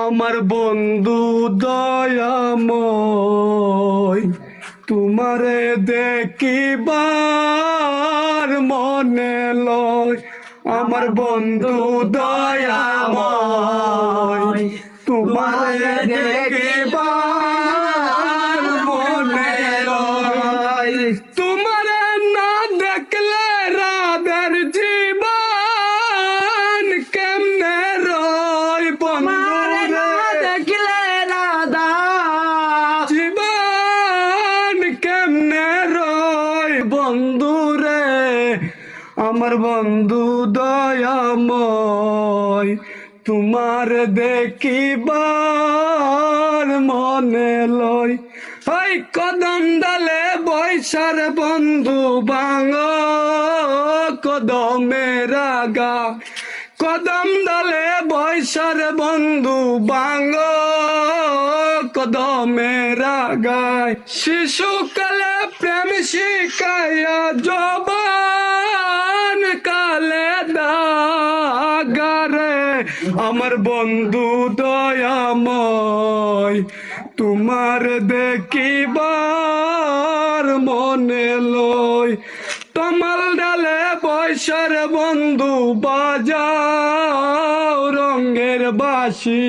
আমার বন্ধু দয়াময়, তোমারে দেখিবার মনে লয়। আমার বন্ধু দয়াময়, তোমারে দেখিবার মনে লয়। তোমারে না দেখলে রাধের জীবন কেমনে রয় বন্ধু রে। দেখলে রাধা জীবন কেমনে রয় বন্ধু রে। আমার বন্ধু দয়াময়, তোমার দেখিবার মনে লয়। ওই কদম ডালে বৈশার বন্ধু বাঙ কদমের আগা। কদম ডালে বৈশার বন্ধু বাঙ কদমের আগায়। শিশুকালে প্রেম শিখাইয়া জবান কালে দাগারে। আমার বন্ধু দয়াময়, তোমার দেখিবার মনে লয়। তমাল ডালে বৈশার বন্ধু বাজাও রঙের বাঁশি।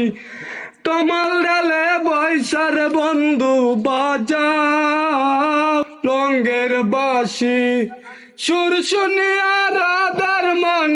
তমাল ডালে বৈশার বন্ধু বাজাও রঙের বাঁশি। সুর শুনিয়া রাধার মন